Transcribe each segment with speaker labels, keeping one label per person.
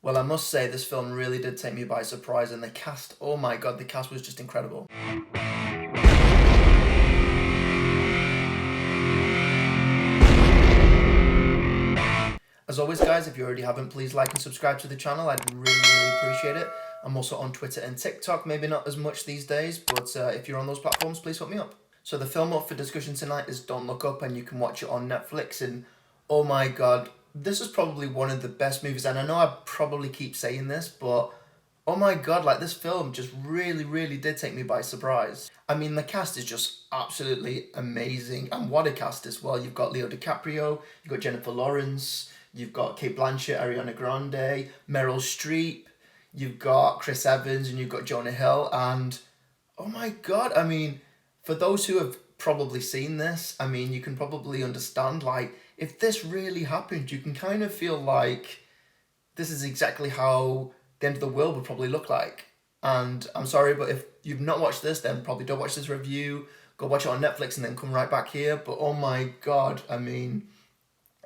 Speaker 1: Well, I must say this film really did take me by surprise, and the cast, oh my god, the cast was just incredible. As always, guys, if you already haven't, please like and subscribe to the channel. I'd really appreciate it. I'm also on Twitter and TikTok, maybe not as much these days, but if you're on those platforms, please hook me up. So the film up for discussion tonight is Don't Look Up, and you can watch it on Netflix, and oh my god, this is probably one of the best movies, and I know I probably keep saying this, but oh my god, like this film just really did take me by surprise. I mean, the cast is just absolutely amazing, and what a cast as well. You've got Leo DiCaprio, you've got Jennifer Lawrence, you've got Kate Blanchett, Ariana Grande, Meryl Streep, you've got Chris Evans, and you've got Jonah Hill, and oh my god, I mean, for those who have probably seen this, I mean, you can probably understand, like, if this really happened, you can kind of feel like this is exactly how the end of the world would probably look like. And I'm sorry, but if you've not watched this, then probably don't watch this review. Go watch it on Netflix and then come right back here. But oh my god, I mean,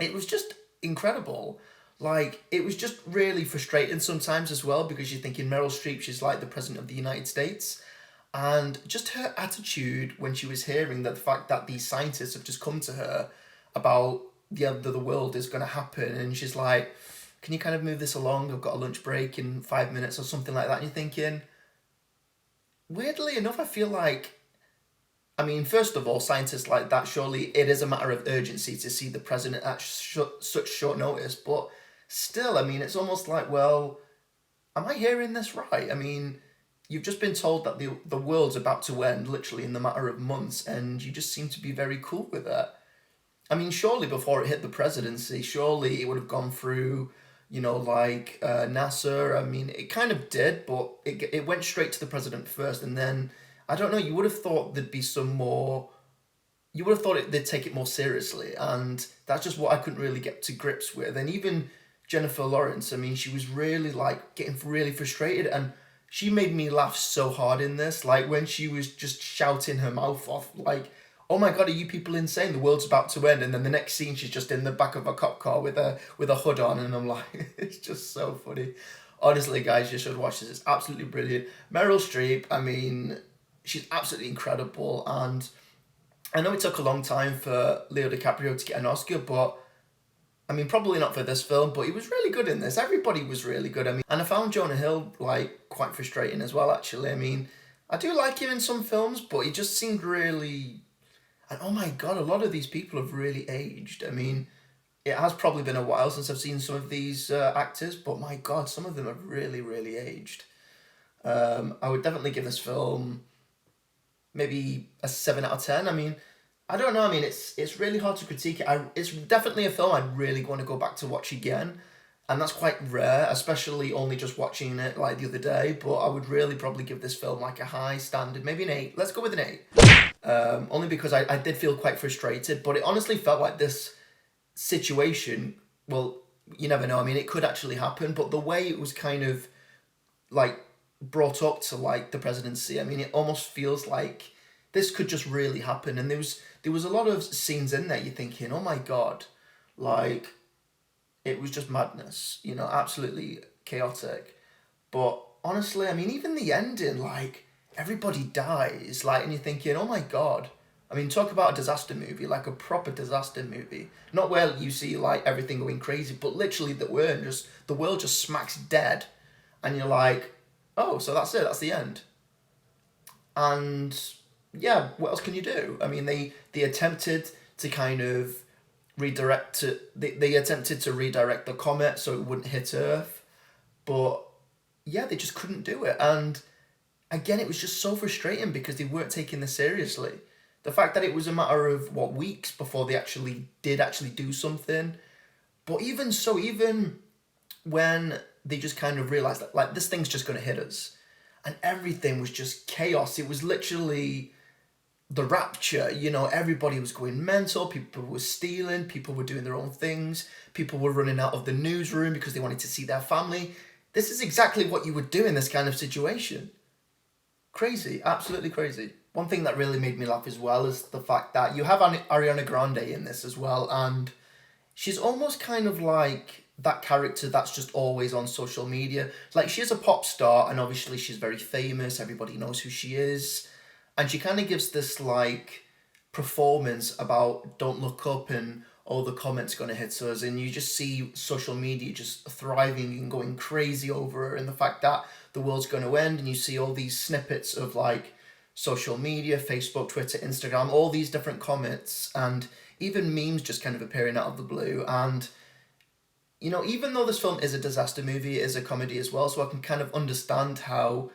Speaker 1: it was just incredible. Like, it was just really frustrating sometimes as well, because you're thinking Meryl Streep, she's like the President of the United States. And just her attitude when she was hearing that the fact that these scientists have just come to her about the end of the world is going to happen. And she's like, can you kind of move this along? I've got a lunch break in 5 minutes or something like that. And you're thinking, weirdly enough, I feel like, I mean, first of all, scientists like that, surely it is a matter of urgency to see the president at such short notice. But still, I mean, it's almost like, well, am I hearing this right? I mean, you've just been told that the world's about to end literally in the matter of months, and you just seem to be very cool with it. I mean, surely before it hit the presidency, surely it would have gone through, like NASA. I mean, it kind of did, but it went straight to the president first, and then, I don't know, you would have thought there'd be some more, you would have thought they'd take it more seriously, and that's just what I couldn't really get to grips with. And even Jennifer Lawrence, I mean, she was really, like, getting really frustrated, and she made me laugh so hard in this, like, when she was just shouting her mouth off, like, oh my god, are you people insane? The world's about to end. And then the next scene, she's just in the back of a cop car with a hood on, and I'm like, it's just so funny. Honestly, guys, you should watch this. It's absolutely brilliant. Meryl Streep, I mean, she's absolutely incredible, and I know it took a long time for Leo DiCaprio to get an Oscar, but I mean, probably not for this film, but he was really good in this. Everybody was really good. I mean, and I found Jonah Hill, like, quite frustrating as well, actually. I mean, I do like him in some films, but he just seemed really... And oh my god, a lot of these people have really aged. I mean, it has probably been a while since I've seen some of these actors, but my god, some of them have really aged. I would definitely give this film maybe a 7 out of 10. I mean, I don't know. I mean, it's really hard to critique it. It's definitely a film I'd really want to go back to watch again. And that's quite rare, especially only just watching it like the other day. But I would really probably give this film like a high standard, maybe an 8. Let's go with an 8. Only because I did feel quite frustrated. But it honestly felt like this situation, well, you never know. I mean, it could actually happen. But the way it was kind of like brought up to like the presidency, I mean, it almost feels like this could just really happen. And there was a lot of scenes in there you're thinking, oh my god, like, it was just madness, absolutely chaotic. But honestly, I mean, even the ending, like, everybody dies, like, and you're thinking, oh my god. I mean, talk about a disaster movie, like a proper disaster movie. Not where you see, like, everything going crazy, but literally the world just smacks dead. And you're like, oh, so that's it, that's the end. And yeah, what else can you do? I mean, they attempted to kind of they attempted to redirect the comet so it wouldn't hit Earth, but yeah, they just couldn't do it. And again, it was just so frustrating because they weren't taking this seriously. The fact that it was a matter of weeks before they actually do something. But even so, even when they just kind of realized that, like, this thing's just going to hit us, and everything was just chaos. It was literally the rapture, everybody was going mental, people were stealing, people were doing their own things, people were running out of the newsroom because they wanted to see their family. This is exactly what you would do in this kind of situation. Crazy, absolutely crazy. One thing that really made me laugh as well is the fact that you have Ariana Grande in this as well, and she's almost kind of like that character that's just always on social media. Like, she is a pop star, and obviously she's very famous. Everybody knows who she is, and she kind of gives this like performance about don't look up and all the comments gonna hit us, and you just see social media just thriving and going crazy over her and the fact that the world's gonna end, and you see all these snippets of like social media, Facebook, Twitter, Instagram, all these different comments and even memes just kind of appearing out of the blue. And you know, even though this film is a disaster movie, it is a comedy as well, so I can kind of understand how,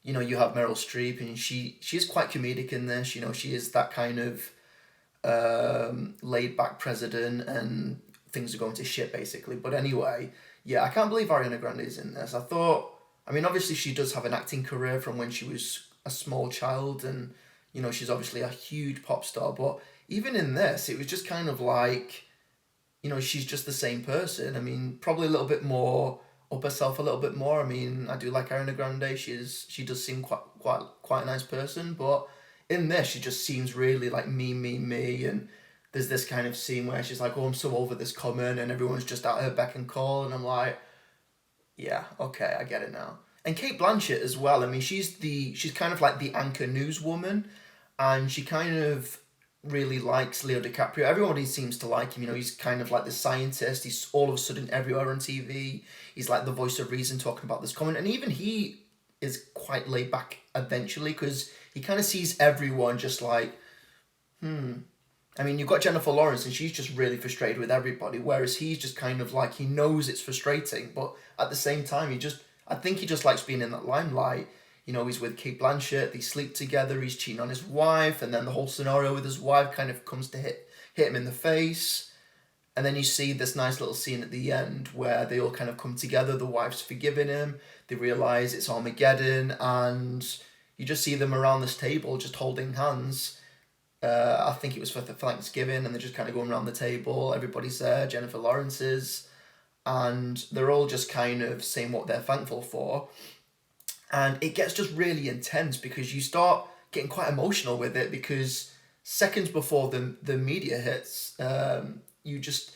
Speaker 1: you know, you have Meryl Streep, and she is quite comedic in this. You know, she is that kind of laid back president, and things are going to shit basically. But anyway, yeah, I can't believe Ariana Grande is in this. I thought, I mean, obviously she does have an acting career from when she was a small child, and you know, she's obviously a huge pop star. But even in this, it was just kind of like, you know, she's just the same person. I mean, probably a little bit more up herself, a little bit more. I mean, I do like Ariana Grande. She does seem quite a nice person, but in this, she just seems really like me. And there's this kind of scene where she's like, "Oh, I'm so over this comet," and everyone's just at her beck and call, and I'm like, "Yeah, okay, I get it now." And Kate Blanchett as well. I mean, she's kind of like the anchor newswoman, and she kind of really likes Leo DiCaprio. Everybody seems to like him. You know, he's kind of like the scientist. He's all of a sudden everywhere on TV. He's like the voice of reason talking about this comment. And even he is quite laid back eventually, because he kind of sees everyone just like, I mean, you've got Jennifer Lawrence, and she's just really frustrated with everybody, whereas he's just kind of like, he knows it's frustrating, but at the same time, I think he just likes being in that limelight. You know, he's with Kate Blanchett, they sleep together, he's cheating on his wife, and then the whole scenario with his wife kind of comes to hit him in the face. And then you see this nice little scene at the end where they all kind of come together, the wife's forgiven him, they realise it's Armageddon, and you just see them around this table just holding hands. I think it was for Thanksgiving, and they're just kind of going around the table, everybody's there, Jennifer Lawrence is, and they're all just kind of saying what they're thankful for. And it gets just really intense because you start getting quite emotional with it, because seconds before the media hits, you just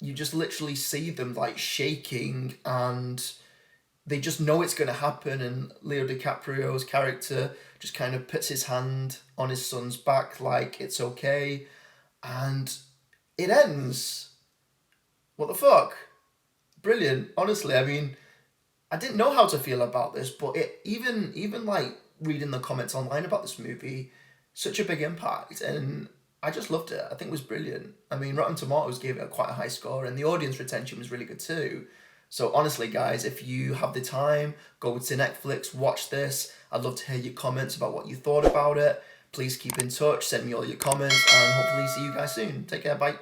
Speaker 1: literally see them like shaking, and they just know it's going to happen. And Leo DiCaprio's character just kind of puts his hand on his son's back like it's okay, and it ends. What the fuck? Brilliant. Honestly, I mean, I didn't know how to feel about this, but it even like reading the comments online about this movie, such a big impact, and I just loved it. I think it was brilliant. I mean, Rotten Tomatoes gave it quite a high score, and the audience retention was really good too. So honestly, guys, if you have the time, go to Netflix, watch this. I'd love to hear your comments about what you thought about it. Please keep in touch, send me all your comments, and hopefully see you guys soon. Take care, bye.